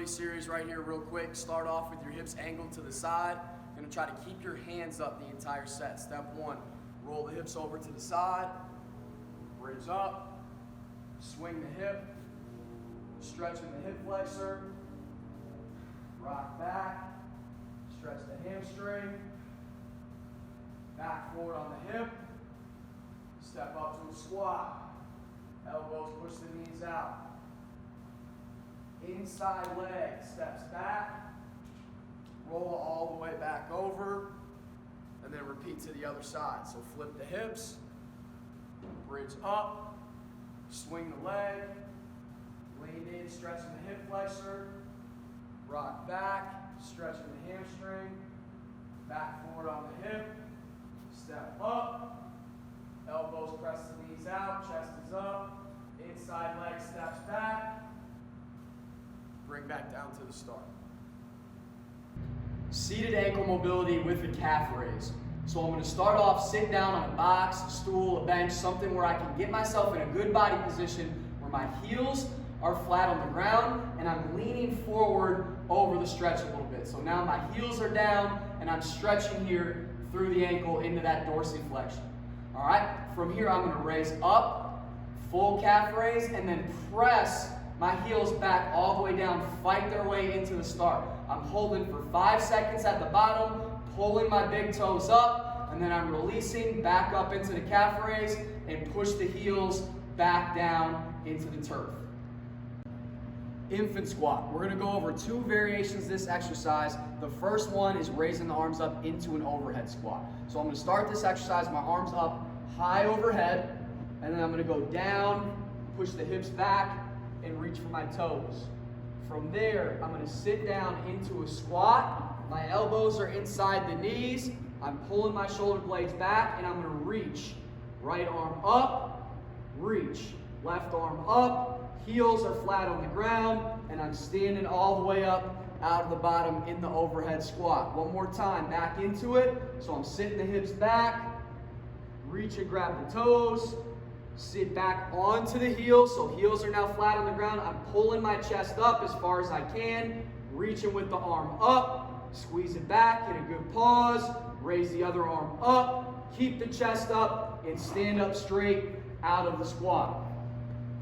mobility series right here real quick. Start off with your hips angled to the side. You're gonna try to keep your hands up the entire set. Step one, roll the hips over to the side, bridge up, swing the hip, stretching the hip flexor, rock back, stretch the hamstring, back forward on the hip, step up to a squat, elbows push the knees out. Inside leg steps back, roll all the way back over, and then repeat to the other side. So flip the hips, bridge up, swing the leg, lean in, stretching the hip flexor, rock back, stretching the hamstring, back forward on the hip, step up, elbows press the knees out, chest is up, inside leg steps back, bring back down to the start. Seated ankle mobility with a calf raise. So I'm going to start off sitting down on a box, a stool, a bench, something where I can get myself in a good body position where my heels are flat on the ground and I'm leaning forward over the stretch a little bit. So now my heels are down and I'm stretching here through the ankle into that dorsiflexion. All right, from here I'm going to raise up, full calf raise, and then press my heels back all the way down, fight their way into the start. I'm holding for 5 seconds at the bottom, pulling my big toes up, and then I'm releasing back up into the calf raise and push the heels back down into the turf. Infant squat. We're going to go over 2 variations of this exercise. The first one is raising the arms up into an overhead squat. So I'm going to start this exercise, my arms up high overhead, and then I'm going to go down, push the hips back, and reach for my toes. From there, I'm going to sit down into a squat. My elbows are inside the knees. I'm pulling my shoulder blades back, and I'm going to reach. Right arm up, reach. Left arm up, heels are flat on the ground, and I'm standing all the way up out of the bottom in the overhead squat. One more time, back into it. So I'm sitting the hips back, reach and grab the toes, sit back onto the heels, so heels are now flat on the ground. I'm pulling my chest up as far as I can, reaching with the arm up, squeeze it back, get a good pause, raise the other arm up, keep the chest up, and stand up straight out of the squat.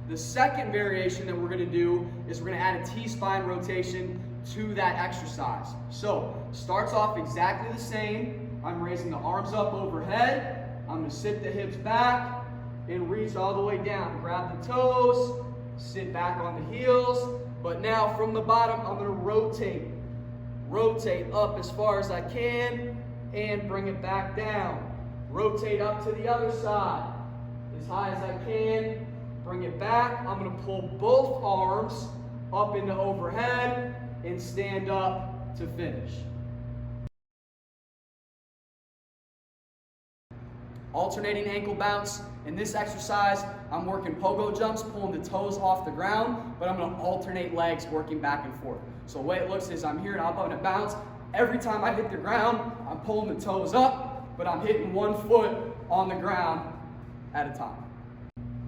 The second variation that we're going to do is we're going to add a T-spine rotation to that exercise. So, starts off exactly the same. I'm raising the arms up overhead, I'm going to sit the hips back, and reach all the way down. Grab the toes, sit back on the heels, but now from the bottom, I'm going to rotate. Rotate up as far as I can, and bring it back down. Rotate up to the other side, as high as I can, bring it back. I'm going to pull both arms up into overhead, and stand up to finish. Alternating ankle bounce. In this exercise, I'm working pogo jumps, pulling the toes off the ground, but I'm going to alternate legs, working back and forth. So the way it looks is I'm here and I'm going to bounce. Every time I hit the ground, I'm pulling the toes up, but I'm hitting one foot on the ground at a time.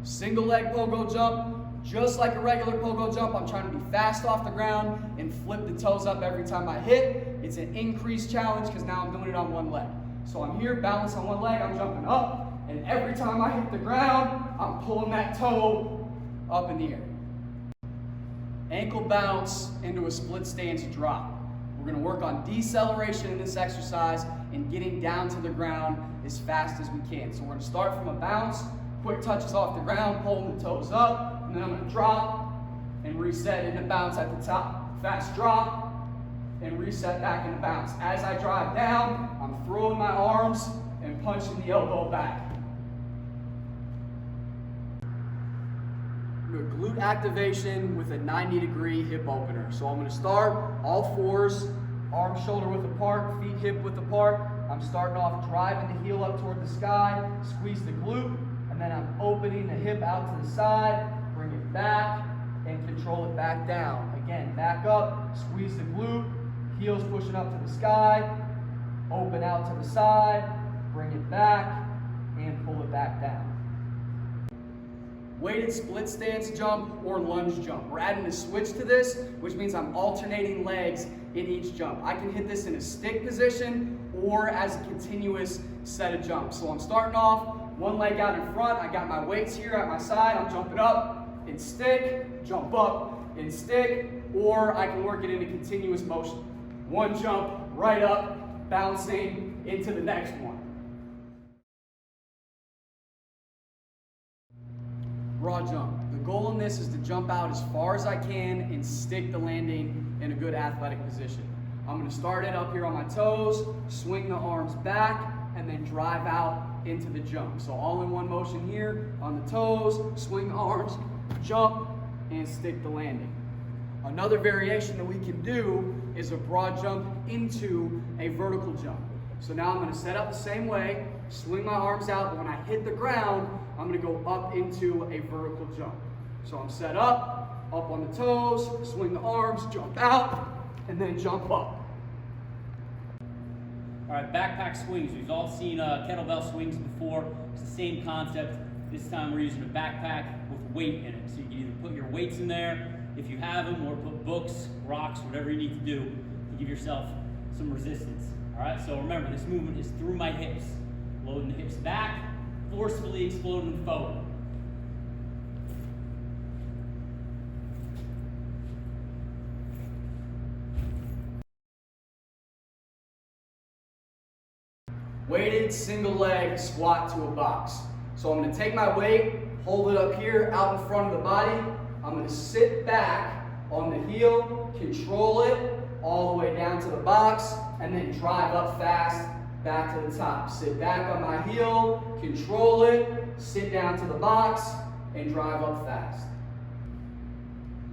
Single leg pogo jump, just like a regular pogo jump, I'm trying to be fast off the ground and flip the toes up every time I hit. It's an increased challenge because now I'm doing it on one leg. So I'm here, balanced on one leg, I'm jumping up, and every time I hit the ground, I'm pulling that toe up in the air. Ankle bounce into a split stance drop. We're going to work on deceleration in this exercise and getting down to the ground as fast as we can. So we're going to start from a bounce, quick touches off the ground, pulling the toes up, and then I'm going to drop and reset into bounce at the top. Fast drop, and reset back into bounce. As I drive down, I'm throwing my arms and punching the elbow back. Glute activation with a 90-degree hip opener. So I'm going to start all fours, arm shoulder width apart, feet hip width apart. I'm starting off driving the heel up toward the sky, squeeze the glute, and then I'm opening the hip out to the side, bring it back, and control it back down. Again, back up, squeeze the glute, heels pushing up to the sky, open out to the side, bring it back, and pull it back down. weighted split stance jump or lunge jump. We're adding a switch to this, which means I'm alternating legs in each jump. I can hit this in a stick position or as a continuous set of jumps. So I'm starting off, one leg out in front, I got my weights here at my side, I'm jumping up and stick, jump up and stick, or I can work it in a continuous motion. One jump, right up, bouncing into the next one. Raw jump. The goal in this is to jump out as far as I can and stick the landing in a good athletic position. I'm going to start it up here on my toes, swing the arms back, and then drive out into the jump. So all in one motion here, on the toes, swing the arms, jump, and stick the landing. Another variation that we can do is a broad jump into a vertical jump. So now I'm going to set up the same way, swing my arms out, but when I hit the ground, I'm going to go up into a vertical jump. So I'm set up on the toes, swing the arms, jump out, and then jump up. All right, backpack swings. We've all seen kettlebell swings before. It's the same concept. This time we're using a backpack with weight in it. So you can either put your weights in there if you have them, or put books, rocks, whatever you need to do to give yourself some resistance. All right, so remember, this movement is through my hips. Loading the hips back, forcefully exploding them forward. Weighted single leg squat to a box. So I'm going to take my weight, hold it up here out in front of the body. I'm going to sit back on the heel, control it all the way down to the box, and then drive up fast back to the top. Sit back on my heel, control it, sit down to the box, and drive up fast.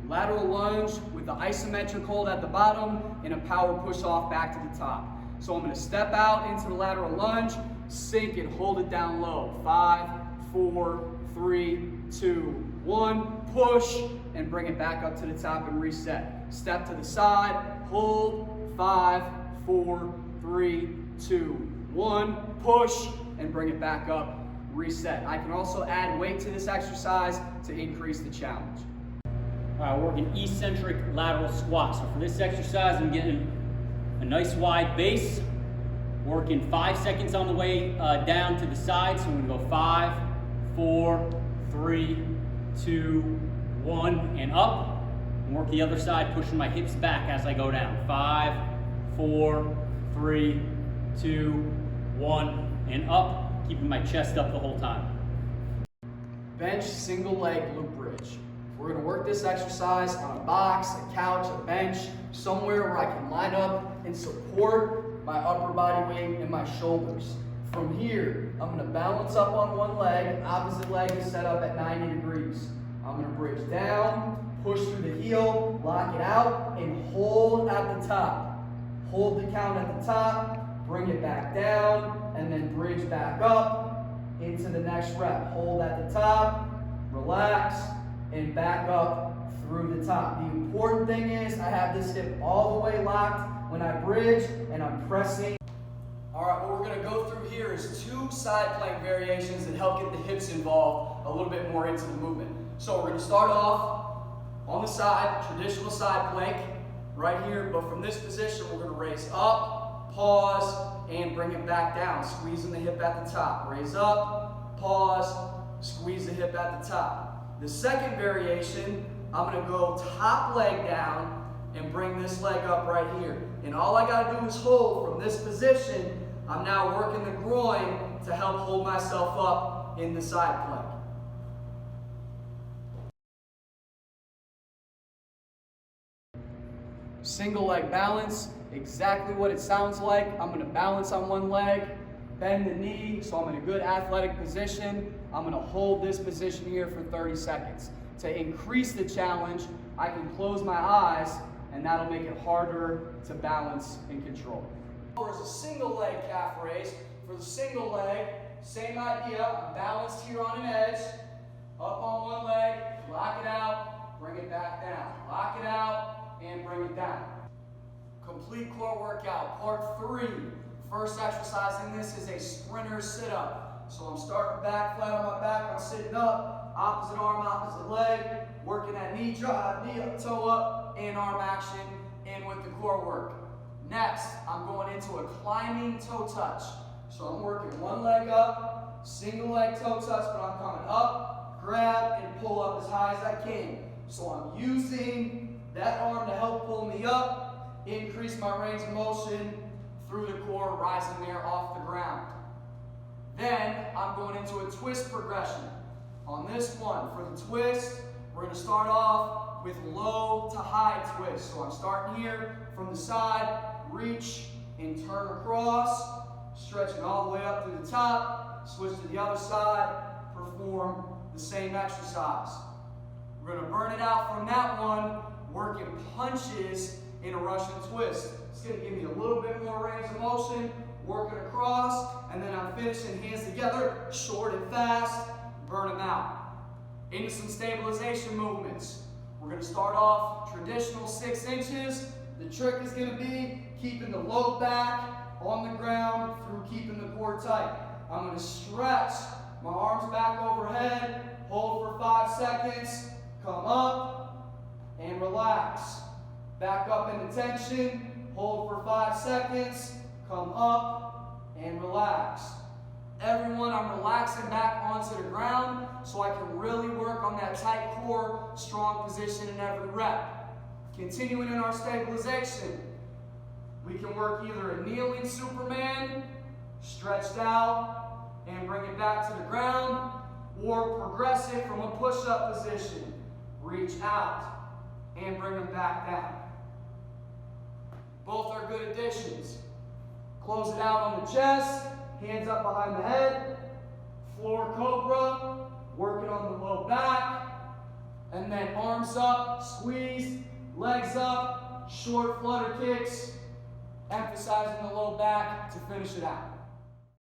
Lateral lunge with the isometric hold at the bottom and a power push off back to the top. So I'm going to step out into the lateral lunge, sink and hold it down low. 5, 4, 3, 2, 1. Push and bring it back up to the top and reset. Step to the side, hold. 5, 4, 3, 2, 1. Push and bring it back up, reset. I can also add weight to this exercise to increase the challenge. All right, we're working eccentric lateral squat. So for this exercise, I'm getting a nice wide base, working 5 seconds on the way down to the side. So I'm going to go 5, 4, 3, 2, 1, and up. And work the other side, pushing my hips back as I go down. 5, 4, 3, 2, 1, and up, keeping my chest up the whole time. Bench single leg glute bridge. We're going to work this exercise on a box, a couch, a bench, somewhere where I can line up and support my upper body weight and my shoulders. From here, I'm going to balance up on one leg, opposite leg is set up at 90 degrees. I'm going to bridge down, push through the heel, lock it out, and hold at the top. Hold the count at the top, bring it back down, and then bridge back up into the next rep. Hold at the top, relax, and back up through the top. The important thing is I have this hip all the way locked when I bridge and I'm pressing. All right, what we're going to go through here is 2 side plank variations that help get the hips involved a little bit more into the movement. So we're going to start off on the side, traditional side plank right here, but from this position we're going to raise up, pause, and bring it back down, squeezing the hip at the top. Raise up, pause, squeeze the hip at the top. The second variation, I'm going to go top leg down and bring this leg up right here. And all I got to do is hold from this position. I'm now working the groin to help hold myself up in the side plank. Single leg balance, exactly what it sounds like. I'm going to balance on one leg, bend the knee, so I'm in a good athletic position. I'm going to hold this position here for 30 seconds. To increase the challenge, I can close my eyes, and that'll make it harder to balance and control. There's a single leg calf raise. For the single leg, same idea. I'm balanced here on an edge, up on one leg, lock it out, bring it back down. Lock it out, and bring it down. Complete core workout, part 3. First exercise in this is a sprinter sit-up. So I'm starting back flat on my back, I'm sitting up, opposite arm, opposite leg, working that knee drop, knee up, toe up, and arm action in with the core work. Next, I'm going into a climbing toe touch. So I'm working one leg up, single leg toe touch, but I'm coming up, grab, and pull up as high as I can. So I'm using that arm to help pull me up, increase my range of motion through the core, rising there off the ground. Then I'm going into a twist progression. On this one, for the twist, we're going to start off with low to high twist. So I'm starting here from the side, reach and turn across, stretching all the way up to the top, switch to the other side, perform the same exercise. We're going to burn it out from that one, working punches in a Russian twist. It's going to give me a little bit more range of motion, working across, and then I'm finishing hands together, short and fast, burn them out. Into some stabilization movements. We're going to start off traditional 6 inches. The trick is going to be keeping the low back on the ground through keeping the core tight. I'm going to stretch my arms back overhead, hold for 5 seconds, come up, and relax. Back up into tension, hold for 5 seconds, come up, and relax. Everyone, I'm relaxing back onto the ground so I can really work on that tight core, strong position in every rep. Continuing in our stabilization, we can work either a kneeling Superman, stretched out, and bring it back to the ground, or progress it from a push-up position. Reach out and bring them back down. Both are good additions. Close it out on the chest, hands up behind the head, floor cobra, working on the low back, and then arms up, squeeze, legs up, short flutter kicks, emphasizing the low back to finish it out.